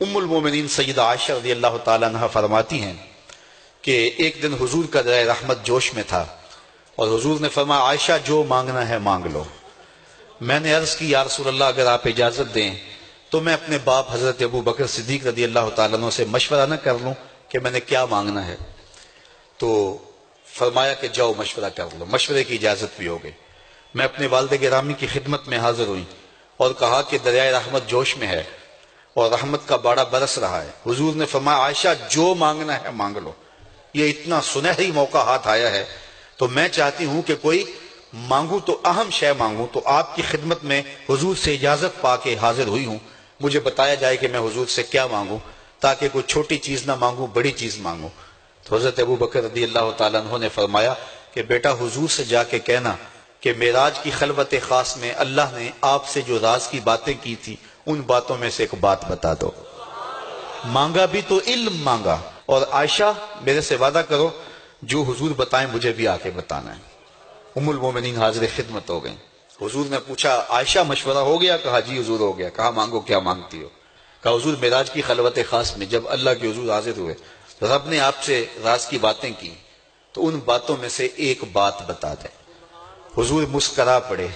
ام المومنین سیدہ عائشہ رضی اللہ تعالیٰ عنہ فرماتی ہیں کہ ایک دن حضور کا دریا رحمت جوش میں تھا اور حضور نے فرمایا عائشہ جو مانگنا ہے مانگ لو۔ میں نے عرض کی یا رسول اللہ اگر آپ اجازت دیں تو میں اپنے باپ حضرت ابو بکر صدیق رضی اللہ تعالیٰ عنہ سے مشورہ نہ کر لوں کہ میں نے کیا مانگنا ہے؟ تو فرمایا کہ جاؤ مشورہ کر لو، مشورے کی اجازت بھی ہو گئی۔ میں اپنے والد گرامی کی خدمت میں حاضر ہوئی اور کہا کہ دریائے رحمت جوش میں ہے اور رحمت کا باڑا برس رہا ہے۔ حضور نے فرمایا عائشہ جو مانگنا ہے مانگ لو، یہ اتنا سنہری موقع ہاتھ آیا ہے تو میں چاہتی ہوں کہ کوئی مانگوں تو اہم شے مانگوں، تو آپ کی خدمت میں حضور سے اجازت پا کے حاضر ہوئی ہوں، مجھے بتایا جائے کہ میں حضور سے کیا مانگوں تاکہ کوئی چھوٹی چیز نہ مانگوں، بڑی چیز مانگوں۔ تو حضرت ابو بکر رضی اللہ تعالیٰ عنہ نے فرمایا کہ بیٹا حضور سے جا کے کہنا کہ معراج کی خلوت خاص میں اللہ نے آپ سے جو راز کی باتیں کی تھی ان باتوں میں سے ایک بات بتا دو۔ مانگا بھی تو علم مانگا، اور عائشہ میرے سے وعدہ کرو جو حضور بتائیں مجھے بھی آ کے بتانا ہے۔ ام المومنین حاضر خدمت ہو گئیں۔ حضور نے پوچھا عائشہ مشورہ ہو گیا؟ کہا جی حضور ہو گیا۔ کہا مانگو کیا مانگتی ہو؟ کہا حضور معراج کی خلوت خاص میں جب اللہ کے حضور حاضر ہوئے رب نے آپ سے راز کی باتیں کی تو ان باتوں میں سے ایک بات بتا دیں۔ حضور مسکرا پڑے،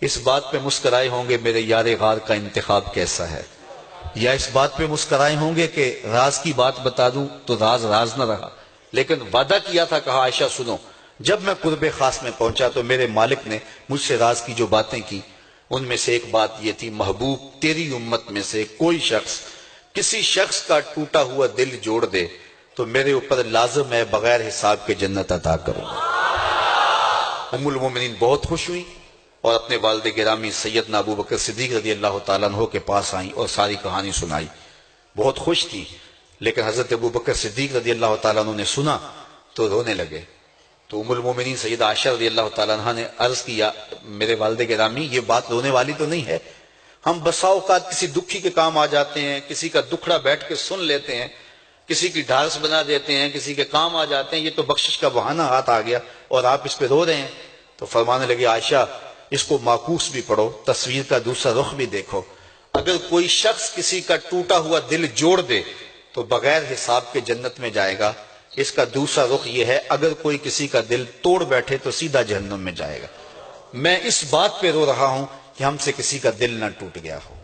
اس بات پہ مسکرائے ہوں گے میرے یار غار کا انتخاب کیسا ہے، یا اس بات پہ مسکرائے ہوں گے کہ راز کی بات بتا دوں تو راز راز نہ رہا، لیکن وعدہ کیا تھا۔ کہا عائشہ سنو، جب میں قرب خاص میں پہنچا تو میرے مالک نے مجھ سے راز کی جو باتیں کی ان میں سے ایک بات یہ تھی، محبوب تیری امت میں سے کوئی شخص کسی شخص کا ٹوٹا ہوا دل جوڑ دے تو میرے اوپر لازم ہے بغیر حساب کے جنت عطا کروں۔ ام المومنین بہت خوش ہوئی اور اپنے والد گرامی سیدنا ابو بکر صدیق رضی اللہ تعالیٰ عنہ کے پاس آئیں اور ساری کہانی سنائی۔ بہت خوش تھی، لیکن حضرت ابو بکر صدیق رضی اللہ تعالیٰ عنہ نے سنا تو رونے لگے۔ تو ام المومنین سیدہ عائشہ رضی اللہ تعالیٰ عنہ نے عرض کیا میرے والد گرامی یہ بات رونے والی تو نہیں ہے، ہم بسا اوقات کسی دکھی کے کام آ جاتے ہیں، کسی کا دکھڑا بیٹھ کے سن لیتے ہیں، کسی کی ڈھارس بنا دیتے ہیں، کسی کے کام آ جاتے ہیں، یہ تو بخشش کا بہانہ ہاتھ آ گیا اور آپ اس پہ رو رہے ہیں۔ تو فرمانے لگے عائشہ اس کو معکوس بھی پڑھو، تصویر کا دوسرا رخ بھی دیکھو، اگر کوئی شخص کسی کا ٹوٹا ہوا دل جوڑ دے تو بغیر حساب کے جنت میں جائے گا، اس کا دوسرا رخ یہ ہے اگر کوئی کسی کا دل توڑ بیٹھے تو سیدھا جہنم میں جائے گا۔ میں اس بات پہ رو رہا ہوں کہ ہم سے کسی کا دل نہ ٹوٹ گیا ہو۔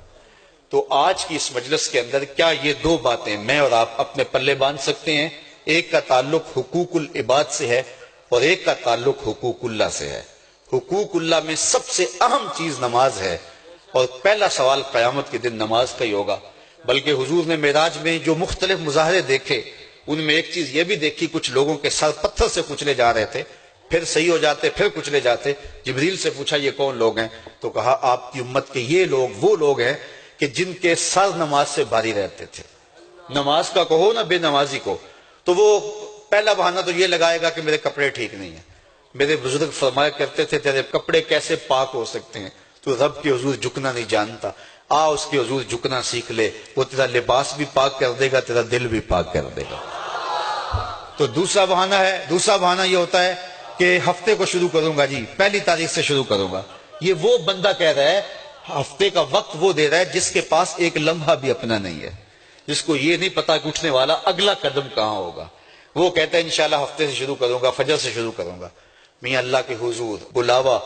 تو آج کی اس مجلس کے اندر کیا یہ دو باتیں میں اور آپ اپنے پلے باندھ سکتے ہیں؟ ایک کا تعلق حقوق العباد سے ہے اور ایک کا تعلق حقوق اللہ سے ہے۔ حقوق اللہ میں سب سے اہم چیز نماز ہے اور پہلا سوال قیامت کے دن نماز کا ہی ہوگا۔ بلکہ حضور نے معراج میں جو مختلف مظاہرے دیکھے ان میں ایک چیز یہ بھی دیکھی، کچھ لوگوں کے سر پتھر سے کچلے جا رہے تھے، پھر صحیح ہو جاتے پھر کچلے جاتے۔ جبریل سے پوچھا یہ کون لوگ ہیں؟ تو کہا آپ کی امت کے یہ لوگ وہ لوگ ہیں کہ جن کے سر نماز سے بھاری رہتے تھے۔ نماز کا کہو نہ بے نمازی کو، تو وہ پہلا بہانہ تو یہ لگائے گا کہ میرے کپڑے ٹھیک نہیں ہیں۔ میرے بزرگ فرمایا کرتے تھے تیرے کپڑے کیسے پاک ہو سکتے ہیں، تو رب کے حضور جھکنا نہیں جانتا، آ اس کے حضور جھکنا سیکھ لے، وہ تیرا لباس بھی پاک کر دے گا، تیرا دل بھی پاک کر دے گا۔ تو دوسرا بہانہ یہ ہوتا ہے کہ ہفتے کو شروع کروں گا جی، پہلی تاریخ سے شروع کروں گا۔ یہ وہ بندہ کہہ رہا ہے، ہفتے کا وقت وہ دے رہا ہے جس کے پاس ایک لمحہ بھی اپنا نہیں ہے، جس کو یہ نہیں پتا کہ اٹھنے والا اگلا قدم کہاں ہوگا۔ وہ کہتا ہے انشاءاللہ ہفتے سے شروع کروں گا، فجر سے شروع کروں گا۔ میاں اللہ کے حضور بلاوا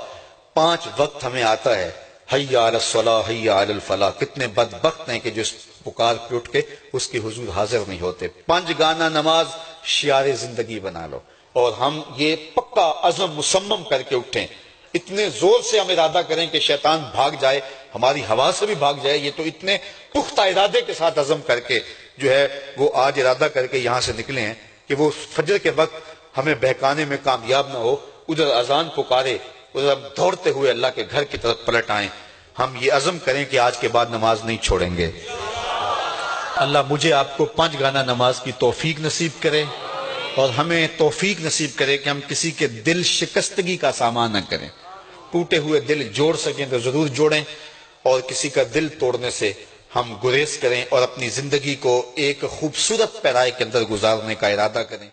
5 وقت ہمیں آتا ہے، حی علی الصلاۃ حی علی الفلاح، کتنے بدبخت ہیں کہ جو اس پکار پہ اٹھ کے اس کے حضور حاضر نہیں ہوتے۔ 5 گانا نماز شعار زندگی بنا لو، اور ہم یہ پکا عزم مصمم کر کے اٹھیں، اتنے زور سے ہم ارادہ کریں کہ شیطان بھاگ جائے، ہماری ہوا سے بھی بھاگ جائے۔ یہ تو اتنے پختہ ارادے کے ساتھ عزم کر کے جو ہے وہ آج ارادہ کر کے یہاں سے نکلے ہیں کہ وہ فجر کے وقت ہمیں بہکانے میں کامیاب نہ ہو، ادھر اذان پکارے ادھر ہم دوڑتے ہوئے اللہ کے گھر کی طرف پلٹ آئیں۔ ہم یہ عزم کریں کہ آج کے بعد نماز نہیں چھوڑیں گے۔ اللہ مجھے آپ کو 5 گانا نماز کی توفیق نصیب کرے اور ہمیں توفیق نصیب کرے کہ ہم کسی کے دل شکستگی کا سامان نہ کریں۔ ٹوٹے ہوئے دل جوڑ سکیں تو ضرور جوڑیں، اور کسی کا دل توڑنے سے ہم گریز کریں اور اپنی زندگی کو ایک خوبصورت پیرائی کے اندر گزارنے کا ارادہ کریں۔